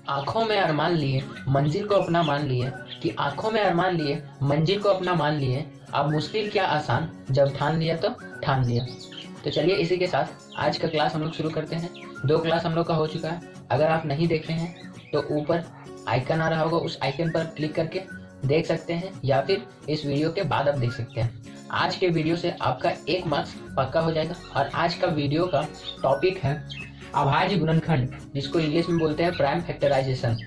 आंखों में अरमान लिए मंजिल को अपना मान लिए, कि आंखों में अरमान लिए मंजिल को अपना मान लिए, अब मुश्किल क्या आसान जब ठान लिया तो ठान लिया। तो चलिए इसी के साथ आज का क्लास हम लोग शुरू करते हैं। 2 क्लास हम लोग का हो चुका है। अगर आप नहीं देखे हैं तो ऊपर आइकन आ रहा होगा, उस आइकन पर क्लिक करके देख सकते हैं, या फिर इस वीडियो के बाद आप देख सकते हैं। आज के वीडियो से आपका 1 मार्क्स पक्का हो जाएगा। और आज का वीडियो का टॉपिक है अभाज्य गुणनखंड, जिसको इंग्लिश में बोलते हैं प्राइम फैक्टराइजेशन।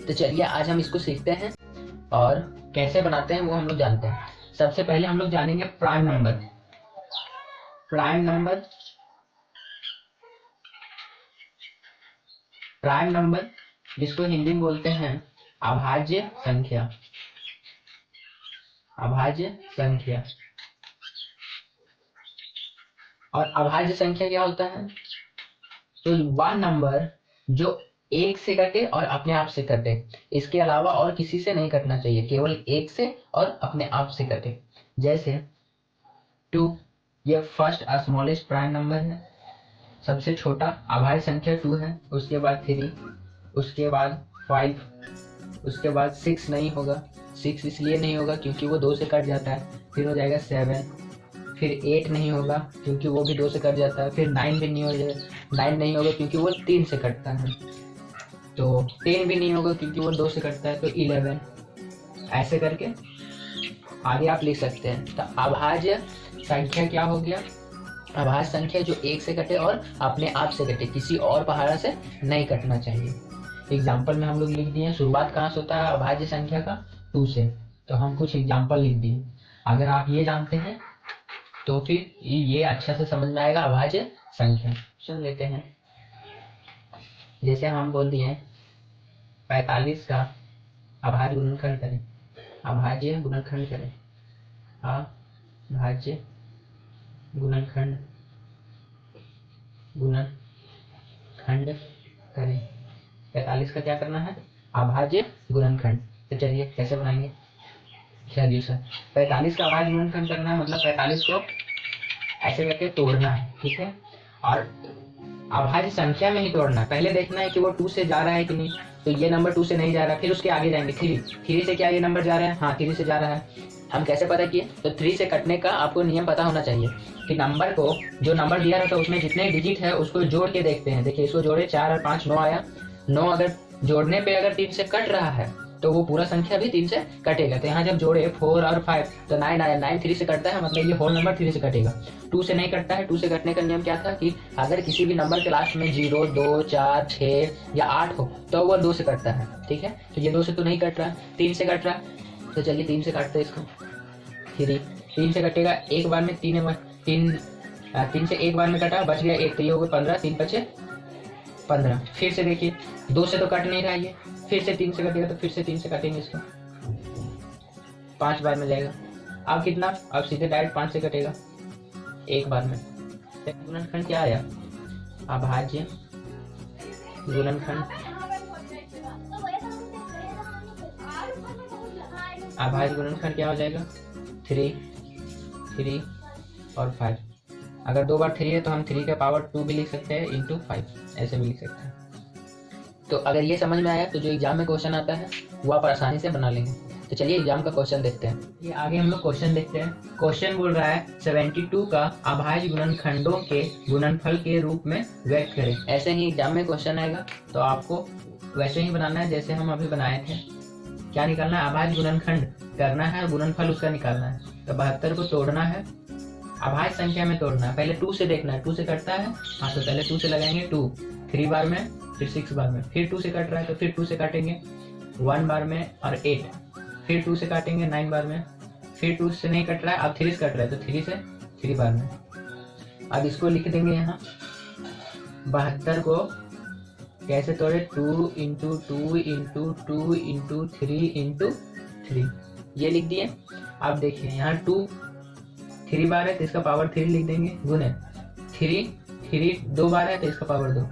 तो चलिए आज हम इसको सीखते हैं और कैसे बनाते हैं वो हम लोग जानते हैं। सबसे पहले हम लोग जानेंगे प्राइम नंबर। प्राइम नंबर जिसको हिंदी में बोलते हैं अभाज्य संख्या। और अभाज्य संख्या क्या होता है? तो वह नंबर जो 1 से कटे और अपने आप से कटे, इसके अलावा और किसी से नहीं कटना चाहिए, केवल 1 से और अपने आप से कटे। जैसे 2, ये फर्स्ट स्मॉलेस्ट प्राइम नंबर है, सबसे छोटा अभाज्य संख्या 2 है। उसके बाद 3, उसके बाद 5, उसके बाद 6 नहीं होगा। 6 इसलिए नहीं होगा क्योंकि वो 2 से कट जाता है। फिर हो जाएगा 7, फिर 8 नहीं होगा क्योंकि वो भी 2 से कट जाता है। फिर 9 भी नहीं हो जाएगा, 9 नहीं होगा क्योंकि वो 3 से कटता है। तो 10 भी नहीं होगा क्योंकि वो 2 से कटता है। तो 11, ऐसे करके आगे आप लिख सकते हैं। तो अभाज्य संख्या क्या हो गया? अभाज्य संख्या जो 1 से कटे और अपने आप से कटे, किसी और पहाड़ा से नहीं कटना चाहिए। एग्जाम्पल में हम लोग लिख दिए। शुरुआत कहाँ से होता है अभाज्य संख्या का? 2 से। तो हम कुछ एग्जाम्पल लिख दिए। अगर आप ये जानते हैं तो फिर ये अच्छा से समझ में आएगा अभाज्य संख्या। सुन लेते हैं। जैसे हम बोल दिए 45 का अभाज्य गुणनखंड करें। अभाज्य गुणनखंड करें करें। 45 का क्या करना है? अभाज्य गुणनखंड। तो चलिए कैसे बनाएंगे? चलिए सर, 45 का अभाज्य गुणनखंड करना है, मतलब 45 को ऐसे करके तोड़ना है, ठीक है। और अभाज्य संख्या में ही तोड़ना है। पहले देखना है कि वो 2 से जा रहा है कि नहीं। तो ये नंबर 2 से नहीं जा रहा, फिर उसके आगे जाएंगे 3 से। क्या ये नंबर जा रहा है? हाँ, 3 से जा रहा है। हम कैसे पता किए? तो 3 से कटने का आपको नियम पता होना चाहिए कि नंबर को, जो नंबर दिया रहता है उसमें जितने डिजिट है उसको जोड़ के देखते हैं। देखिए इसको जोड़े, 4 और 5 9 आया। 9 अगर जोड़ने पे अगर 3 से कट रहा है तो वो पूरा संख्या भी 3 से कटेगा। तो यहाँ जब जोड़े 4 और 5 तो 9 आया। 9 3 से कटता है, मतलब ये होल नंबर 3 से कटेगा। 2 से नहीं कटता है। 2 से कटने का नियम क्या था कि अगर किसी भी नंबर के लास्ट में 0 2 4 6 या 8 हो तो वह 2 से कटता है, ठीक है। तो ये 2 से तो नहीं कट रहा, 3 से कट रहा। तो चलिए 3 से काटते हैं इसको। 3 से कटेगा एक बार में। 3 से एक बार में कटा, बच गया 1, तो ये हो गया 15। 3 बचे 15। फिर से देखिए 2 से तो कट नहीं रहा ये, फिर से 3 से कटेगा। तो फिर से 3 से काटेंगे इसको, 5 बार में जाएगा। अब कितना? अब सीधे डायरेक्ट 5 से कटेगा एक बार में। गुणनखंड क्या आया? अभाज्य गुणनखंड। अभाज्य गुणनखंड क्या हो जाएगा? 3 और 5। अगर 2 बार 3 है तो हम 3 का पावर 2 भी लिख सकते हैं, इंटू 5 ऐसे भी लिख सकते हैं। तो अगर ये समझ में आया तो जो एग्जाम में क्वेश्चन आता है वो आप आसानी से बना लेंगे। तो चलिए एग्जाम का क्वेश्चन देखते हैं। ये आगे हम लोग क्वेश्चन देखते हैं। क्वेश्चन बोल रहा है 72 का अभाज्य गुणनखंडों के गुणनफल के रूप में व्यक्त करें। ऐसे ही एग्जाम में क्वेश्चन आएगा तो आपको वैसे ही बनाना है जैसे हम अभी बनाए थे। क्या निकालना है? अभाज्य गुणनखंड करना है और गुणनफल उसका निकालना है। तो 72 को तोड़ना है, अभाज्य संख्या में तोड़ना है। पहले 2 से देखना है, 2 से कटता है। हाँ, तो पहले 2 से लगाएंगे 2, 3 बार में, फिर 6 बार में। फिर 2 से कट रहा है तो फिर 2 से काटेंगे 1 बार में और 8। फिर 2 से काटेंगे 9 बार में। फिर 2 से नहीं कट रहा है, अब 3 से कट रहा है तो 3 से 3 बार में। अब इसको लिख देंगे यहाँ 72 को कैसे तोड़े? 2 इंटू 2 इंटू 2 इंटू 3 इंटू 3, ये लिख दिए। अब देखिए यहाँ 2 3 बार है तो इसका पावर 3 लिख देंगे, गुने 3 2 बार है तो इसका पावर 2।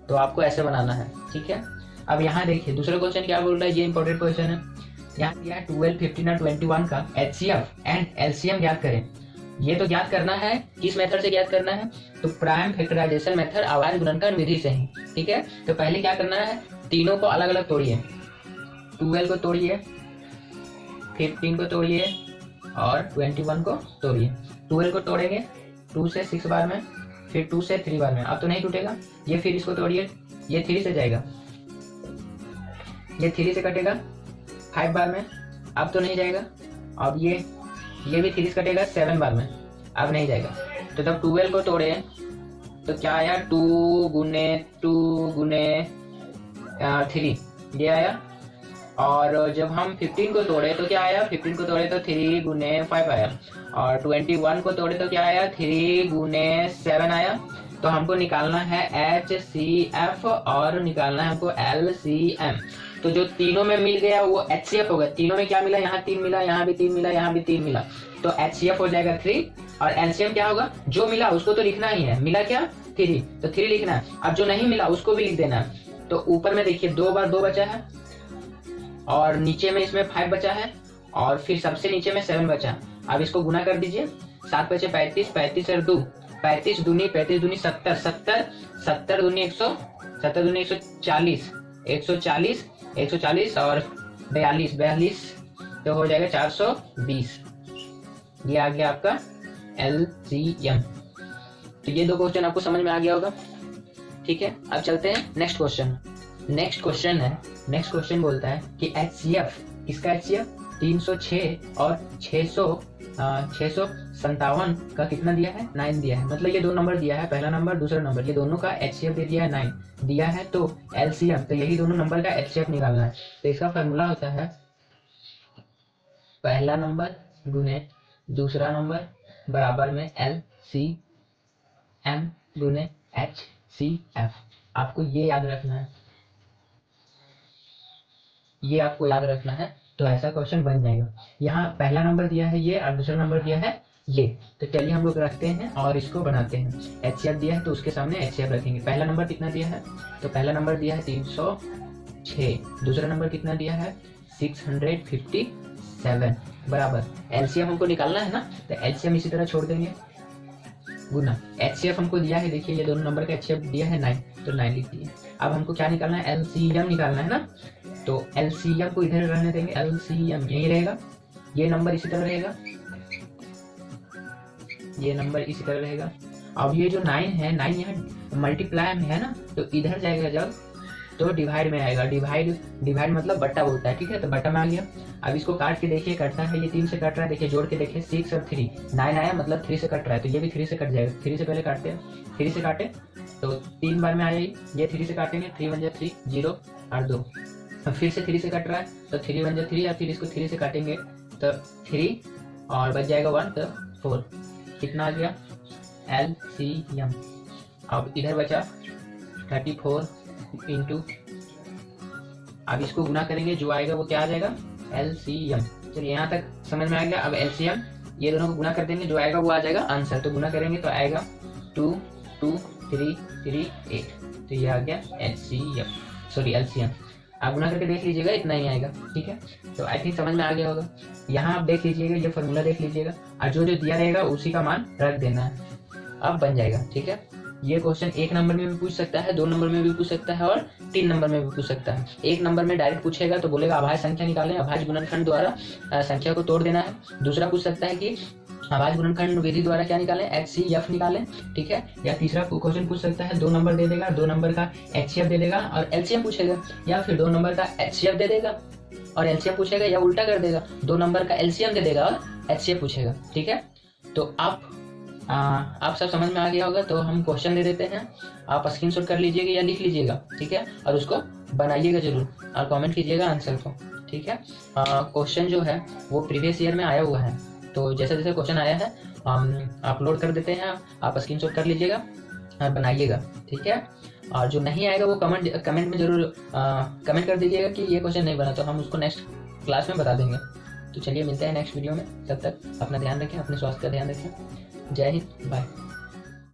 तो आपको ऐसे बनाना है, ठीक है। अब यहाँ देखिए दूसरा क्वेश्चन क्या बोल रहा है, ये इंपॉर्टेंट क्वेश्चन है। यहाँ दिया 12, 15 और 21 का HCF एंड LCM ज्ञात करें। ये तो ज्ञात करना है, किस मेथड से ज्ञात करना है? तो प्राइम फैक्टराइजेशन मेथड, अभाज्य गुणनखंड विधि से ही, ठीक है। तो पहले क्या करना है? तीनों को अलग अलग तोड़िए, 12 को तोड़िए, 15 को तोड़िए और 21 को तोड़िए। 12 को तोड़ेंगे 2 से 6 बार में, फिर 2 से 3 बार में, अब तो नहीं टूटेगा ये। फिर इसको तोड़िए, ये 3 से जाएगा, ये 3 से कटेगा 5 बार में, अब तो नहीं जाएगा। अब ये भी 3 से कटेगा 7 बार में, अब नहीं जाएगा। तो जब 12 को तोड़े तो क्या आया, 2 गुने 3 ये आया। और जब हम 15 को तोड़े तो क्या आया, 15 को तोड़े तो 3 गुने 5 आया। और 21 को तोड़े तो क्या आया, 3 गुने 7 आया। तो हमको निकालना है HCF और निकालना है हमको LCM। तो जो तीनों में मिल गया वो HCF होगा। तीनों में क्या मिला, यहाँ 3 मिला, यहाँ भी 3 मिला, यहाँ भी 3 मिला, तो HCF हो जाएगा 3। और LCM क्या होगा, जो मिला उसको तो लिखना ही है, मिला क्या 3, तो 3 लिखना है। अब जो नहीं मिला उसको भी लिख देना है। तो ऊपर में देखिए 2 बार 2 बचा है और नीचे में इसमें 5 बचा है और फिर सबसे नीचे में 7 बचा। अब इसको गुना कर दीजिए, 7 बचे 35, 35 और 2, 35 दूनी 70, 70 दूनी 100, 70 दूनी 140, 140 और 42, तो हो जाएगा 420। ये आ गया आपका LCM। तो ये 2 क्वेश्चन आपको समझ में आ गया होगा, ठीक है। अब चलते हैं नेक्स्ट क्वेश्चन। नेक्स्ट क्वेश्चन बोलता है कि HCF, इसका HCF 306 और 657 का कितना दिया है, 9 दिया है। मतलब ये 2 नंबर दिया है, पहला नंबर दूसरा नंबर, ये दोनों का HCF दे दिया है 9 दिया है। तो LCM, तो यही दोनों नंबर का HCF निकालना है। तो इसका फॉर्मूला होता है पहला नंबर गुने दूसरा नंबर बराबर में LCM गुने HCF। आपको ये याद रखना है, ये आपको याद रखना है। तो ऐसा क्वेश्चन बन जाएगा। यहाँ पहला नंबर दिया है ये और दूसरा नंबर दिया है ये। तो चलिए हम लोग रखते हैं और इसको बनाते हैं। HCF दिया है तो उसके सामने HCF रखेंगे। पहला नंबर कितना दिया है, तो पहला नंबर दिया है 306, दूसरा नंबर कितना दिया है 657 बराबर LCM हमको निकालना है ना, तो LCM इसी तरह छोड़ देंगे गुना HCF हमको दिया है, देखिए ये दोनों नंबर का HCF दिया है 9, तो 9 लिख दिए। अब हमको क्या निकालना है, LCM निकालना है ना, तो LCM को इधर रहने देंगे, LCM यही रहेगा, ये नंबर इसी तरह रहेगा, ये नंबर इसी तरह रहेगा। अब ये जो 9 है, 9 यहाँ मल्टीप्लाई में है ना, तो इधर जाएगा जब तो डिवाइड में आएगा। डिवाइड मतलब बट्टा बोलता है, ठीक है, तो बट्टा में आ गया। अब इसको काट के देखिए, कटता है, ये 3 से कट रहा है, देखिए जोड़ के देखिए 6 और 3, 9 आया मतलब 3 से कट रहा है, तो ये भी 3 से कट जाएगा। 3 से पहले काटते हैं, 3 से काटे तो 3 बार में आया ये 3 से काटेंगे, 3 1 3 0 और 2। अब फिर से 3 से कट रहा है तो 3 1 3 और फिर इसको 3 से काटेंगे तो 3 और बच जाएगा 1 तो 4। कितना आ गया LCM। अब इधर बचा 34 इंटू, अब इसको गुना करेंगे, जो आएगा वो क्या आ जाएगा LCM। चलिए यहाँ तक समझ में आ गया। अब LCM ये दोनों को गुना कर देंगे, जो आएगा वो आ जाएगा आंसर। तो गुना करेंगे तो आएगा 2 2 3 3 8, तो ये आ गया LCM। आप गुना करके देख लीजिएगा, इतना ही आएगा, ठीक है। तो आई थिंक समझ में आ गया होगा। यहाँ आप देख लीजिएगा, ये फॉर्मूला देख लीजिएगा और जो जो दिया रहेगा उसी का मान रख देना है, अब बन जाएगा, ठीक है। ये क्वेश्चन 1 नंबर में भी पूछ सकता है, 2 नंबर में भी पूछ सकता है और 3 नंबर में भी पूछ सकता है। 1 नंबर में डायरेक्ट पूछेगा तो बोलेगा अभाज्य संख्या निकालें, अभाज्य गुणनखंड द्वारा संख्या को तोड़ देना है। दूसरा पूछ सकता है कि अभाज्य गुणनखंड विधि द्वारा क्या निकालें, HCF निकालें, ठीक है। या तीसरा क्वेश्चन पूछ सकता है, 2 नंबर दे देगा, 2 नंबर का HCF दे देगा और LCM पूछेगा, या फिर 2 नंबर का HCF दे देगा और LCM पूछेगा, या उल्टा कर देगा, 2 नंबर का LCM दे देगा और HCF पूछेगा, ठीक है। तो आप सब समझ में आ गया होगा। तो हम क्वेश्चन दे देते हैं, आप स्क्रीनशॉट कर लीजिएगा या लिख लीजिएगा, ठीक है, और उसको बनाइएगा जरूर और कमेंट कीजिएगा आंसर को, ठीक है। क्वेश्चन जो है वो प्रीवियस ईयर में आया हुआ है, तो जैसे जैसे क्वेश्चन आया है अपलोड कर देते हैं, आप स्क्रीनशॉट कर लीजिएगा और बनाइएगा, ठीक है। और जो नहीं आएगा वो कमेंट में जरूर कमेंट कर दीजिएगा कि ये क्वेश्चन नहीं बना, तो हम उसको नेक्स्ट क्लास में बता देंगे। तो चलिए मिलते हैं नेक्स्ट वीडियो में, तब तक अपना ध्यान रखें, अपने स्वास्थ्य का ध्यान रखें। जय हिंद, बाय।